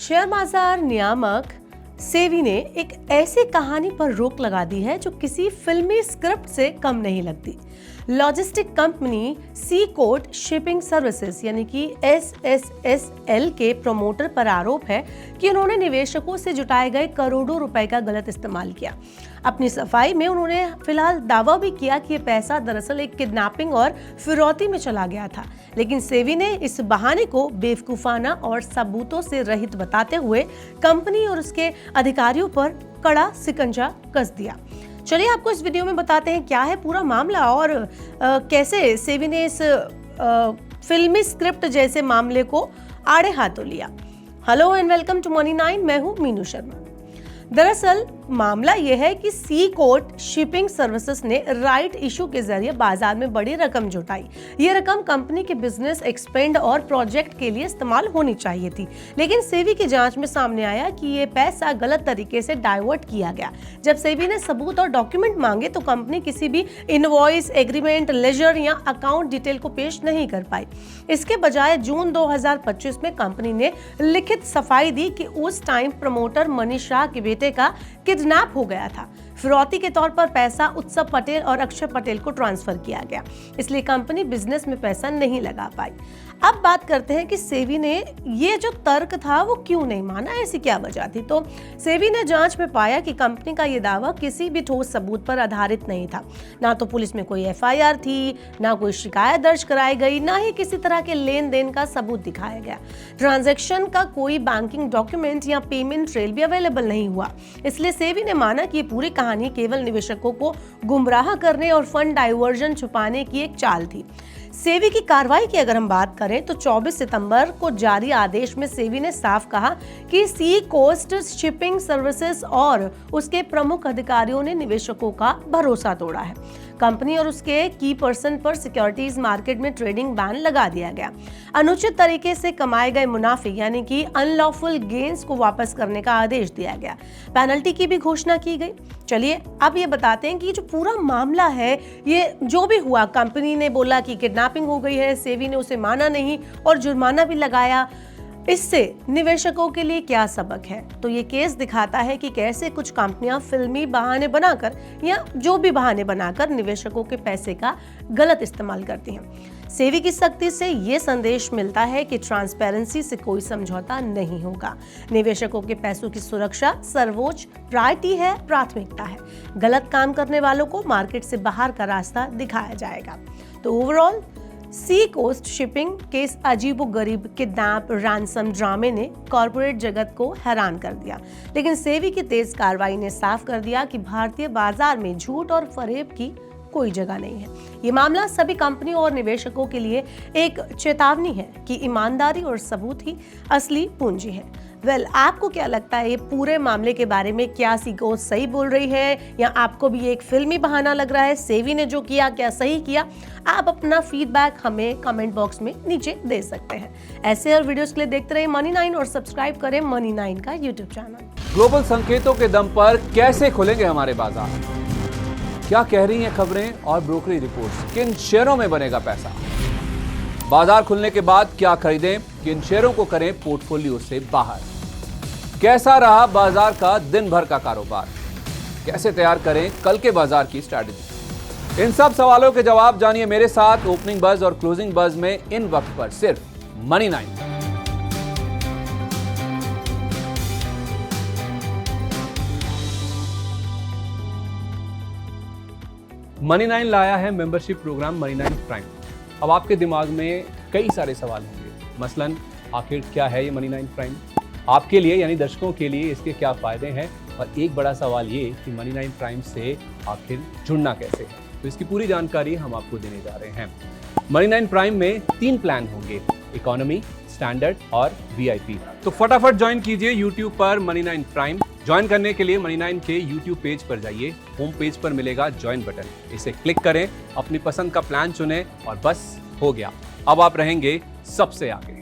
Share बाजार नियामक सेबी ने एक ऐसी कहानी पर रोक लगा दी है जो किसी फिल्मी स्क्रिप्ट से कम नहीं लगती। लॉजिस्टिक कंपनी सी कोट शिपिंग सर्विसेज यानी कि SSSL के प्रमोटर पर आरोप है कि उन्होंने निवेशकों से जुटाए गए करोड़ों रुपए का गलत इस्तेमाल किया। अपनी सफाई में उन्होंने फिलहाल दावा भी किया कि ये पैसा दरअसल एक किडनैपिंग और फिरौती में चला गया था, लेकिन सेबी ने इस बहाने को बेवकूफाना और सबूतों से रहित बताते हुए कंपनी और उसके अधिकारियों पर कड़ा सिकंजा कस दिया। चलिए आपको इस वीडियो में बताते हैं क्या है पूरा मामला और कैसे सेबी ने इस फिल्मी स्क्रिप्ट जैसे मामले को आड़े हाथों लिया। Hello and welcome to money 9, मैं हूं मीनू शर्मा। दरअसल मामला यह है कि सी कोट शिपिंग सर्विसेज ने राइट इशू के जरिए बाजार में बड़ी रकम जुटाई। ये रकम कंपनी के बिजनेस एक्सपेंड और प्रोजेक्ट के लिए इस्तेमाल होनी चाहिए थी, लेकिन सेबी की जांच में सामने आया कि ये पैसा गलत तरीके से डाइवर्ट किया गया। जब सेबी ने सबूत और डॉक्यूमेंट मांगे तो कंपनी किसी भी इनवॉइस, एग्रीमेंट, लेजर या अकाउंट डिटेल को पेश नहीं कर पाई। इसके बजाय जून 2025 में कंपनी ने लिखित सफाई दी कि उस टाइम प्रमोटर मनीष शाह के बेटे का किडनैप हो गया था। फिरौती के तौर पर पैसा उत्सव पटेल और अक्षय पटेल को ट्रांसफर किया गया, इसलिए कंपनी बिजनेस में पैसा नहीं लगा पाई। अब बात करते हैं कि सेबी ने ये जो तर्क था वो क्यों नहीं माना, ऐसी क्या वजह थी। तो सेबी ने जांच में पाया कि कंपनी का ये दावा किसी भी ठोस सबूत पर आधारित नहीं था। ना तो पुलिस में कोई FIR थी, ना कोई शिकायत दर्ज कराई गई, ना ही किसी तरह के लेन देन का सबूत दिखाया गया। ट्रांजैक्शन का कोई बैंकिंग डॉक्यूमेंट या पेमेंट ट्रेल भी अवेलेबल नहीं हुआ। इसलिए सेबी ने माना कि ये पूरी कहानी केवल निवेशकों को गुमराह करने और फंड डाइवर्जन छुपाने की एक चाल थी। सेबी की कार्रवाई की अगर हम बात करें तो 24 सितंबर को जारी आदेश में सेबी ने साफ कहा कि सी कोस्ट शिपिंग सर्विसेज और उसके प्रमुख अधिकारियों ने निवेशकों का भरोसा तोड़ा है। कंपनी और उसके की पर्सन पर सिक्योरिटीज मार्केट में ट्रेडिंग बैन लगा दिया गया। अनुचित तरीके से कमाए गए मुनाफे यानी कि अनलॉफुल गेन्स को वापस करने का आदेश दिया गया। पेनल्टी की भी घोषणा की गई। चलिए अब ये बताते हैं कि जो पूरा मामला है, ये जो भी हुआ, कंपनी ने बोला कि किडनैपिंग हो गई है, सेबी ने उसे माना नहीं और जुर्माना भी लगाया। इससे निवेशकों के लिए क्या सबक है? तो ये केस दिखाता है कि कैसे कुछ कंपनियां फिल्मी बहाने बनाकर या जो भी बहाने बनाकर निवेशकों के पैसे का गलत इस्तेमाल करती हैं। सेबी की सख्ती से ये संदेश मिलता है कि ट्रांसपेरेंसी से कोई समझौता नहीं होगा। निवेशकों के पैसों की सुरक्षा सर्वोच्च प्रायोरिटी है, प्राथमिकता है। गलत काम करने वालों को मार्केट से बाहर का रास्ता दिखाया जाएगा। तो ओवरऑल सी कोस्ट शिपिंग केस अजीबोगरीब किडनैप रैंसम ड्रामे ने कॉर्पोरेट जगत को हैरान कर दिया, लेकिन सेबी की तेज कार्रवाई ने साफ कर दिया कि भारतीय बाजार में झूठ और फरेब की कोई जगह नहीं है। ये मामला सभी कंपनियों और निवेशकों के लिए एक चेतावनी है कि ईमानदारी और सबूत ही असली पूंजी है। आपको क्या लगता है ये पूरे मामले के बारे में? क्या सी कोस्ट सही बोल रही है या आपको भी एक फिल्मी बहाना लग रहा है? सेबी ने जो किया क्या सही किया? आप अपना फीडबैक हमें कमेंट बॉक्स में नीचे दे सकते हैं। ऐसे और वीडियोस के लिए देखते रहिए मनी 9 और सब्सक्राइब करें मनी 9 का YouTube चैनल। ग्लोबल संकेतों के दम पर कैसे खुलेंगे हमारे बाजार? क्या कह रही हैं खबरें और ब्रोकरेज रिपोर्ट्स? किन शेयरों में बनेगा पैसा? बाजार खुलने के बाद क्या खरीदें, किन शेयरों को करें पोर्टफोलियो से बाहर? कैसा रहा बाजार का दिन भर का कारोबार? कैसे तैयार करें कल के बाजार की स्ट्रैटेजी? इन सब सवालों के जवाब जानिए मेरे साथ ओपनिंग बज और क्लोजिंग बज में इन वक्त पर सिर्फ मनी 9। मनी 9 लाया है मेंबरशिप प्रोग्राम मनी 9 प्राइम। अब आपके दिमाग में कई सारे सवाल होंगे, मसलन आखिर क्या है ये मनी 9 प्राइम? आपके लिए यानी दर्शकों के लिए इसके क्या फायदे हैं? और एक बड़ा सवाल ये कि मनी 9 प्राइम से आखिर जुड़ना कैसे है? तो इसकी पूरी जानकारी हम आपको देने जा रहे हैं। मनी 9 प्राइम में 3 प्लान होंगे, इकोनॉमी, स्टैंडर्ड और VIP। तो फटाफट ज्वाइन कीजिए YouTube पर मनी 9 प्राइम। ज्वाइन करने के लिए मनी 9 के YouTube पेज पर जाइए। होम पेज पर मिलेगा ज्वाइन बटन, इसे क्लिक करें, अपनी पसंद का प्लान चुनें और बस हो गया। अब आप रहेंगे सबसे आगे।